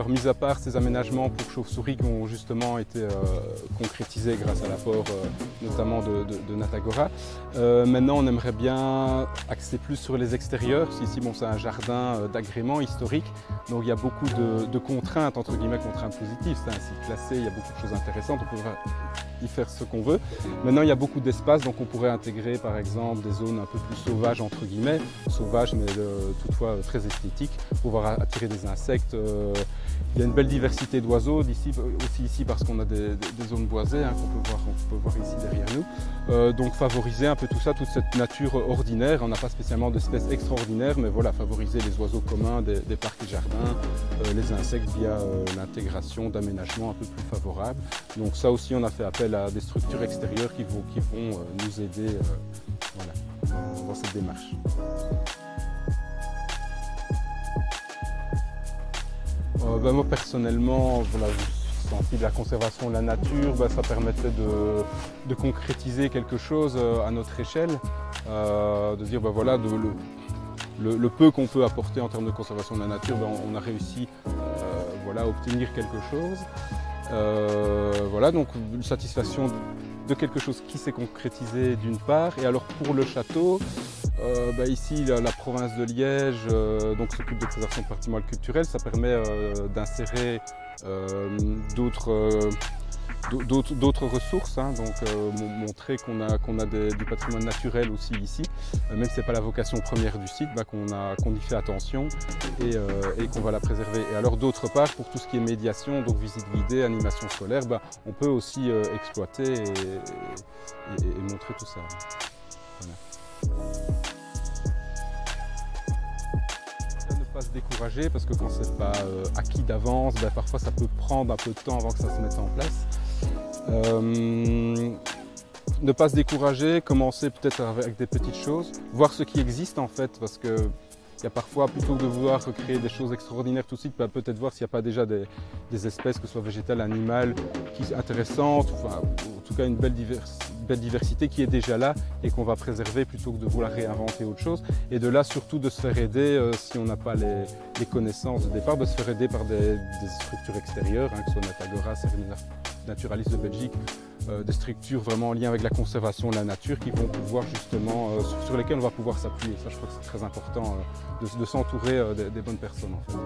Alors mis à part ces aménagements pour chauves-souris qui ont justement été concrétisés grâce à l'apport notamment de Natagora, maintenant on aimerait bien axer plus sur les extérieurs. Ici bon, c'est un jardin d'agrément historique, donc il y a beaucoup de contraintes, entre guillemets contraintes positives, c'est un site classé, il y a beaucoup de choses intéressantes, on peut y faire ce qu'on veut. Maintenant il y a beaucoup d'espace, donc on pourrait intégrer par exemple des zones un peu plus sauvages entre guillemets, sauvages mais toutefois très esthétiques, pour pouvoir attirer des insectes. Il y a une belle diversité d'oiseaux aussi ici parce qu'on a des zones boisées hein, qu'on peut voir ici derrière nous. Donc favoriser un peu tout ça, toute cette nature ordinaire. On n'a pas spécialement d'espèces extraordinaires, mais voilà, favoriser les oiseaux communs des parcs et jardins, les insectes via l'intégration d'aménagements un peu plus favorables. Donc ça aussi, on a fait appel à des structures extérieures qui vont nous aider voilà, dans cette démarche. Moi personnellement, voilà, je suis sensible à la conservation de la nature, ça permettait de concrétiser quelque chose à notre échelle, de dire voilà, le peu qu'on peut apporter en termes de conservation de la nature, on a réussi voilà, à obtenir quelque chose. Voilà, donc une satisfaction de quelque chose qui s'est concrétisé d'une part, et alors pour le château, ici la province de Liège s'occupe de préservation de patrimoine culturel, ça permet d'insérer d'autres ressources, hein, donc montrer qu'on a du patrimoine naturel aussi ici, même si ce n'est pas la vocation première du site, qu'on y fait attention et qu'on va la préserver. Et alors d'autre part, pour tout ce qui est médiation, donc visite guidée, animation scolaire, on peut aussi exploiter et montrer tout ça. Voilà. Ne pas se décourager parce que quand c'est pas acquis d'avance, parfois ça peut prendre un peu de temps avant que ça se mette en place. Ne pas se décourager, commencer peut-être avec des petites choses, voir ce qui existe en fait, parce que il y a parfois, plutôt que de vouloir recréer des choses extraordinaires tout de suite, peut-être voir s'il n'y a pas déjà des espèces, que ce soit végétales, animales, qui sont intéressantes, enfin, en tout cas une belle diversité qui est déjà là et qu'on va préserver plutôt que de vouloir réinventer autre chose. Et de là surtout de se faire aider, si on n'a pas les connaissances de départ, de se faire aider par des structures extérieures, hein, que ce soit Natagora, Service naturaliste de Belgique, des structures vraiment en lien avec la conservation de la nature qui vont pouvoir justement, sur lesquelles on va pouvoir s'appuyer. Ça je crois que c'est très important de s'entourer des bonnes personnes en fait.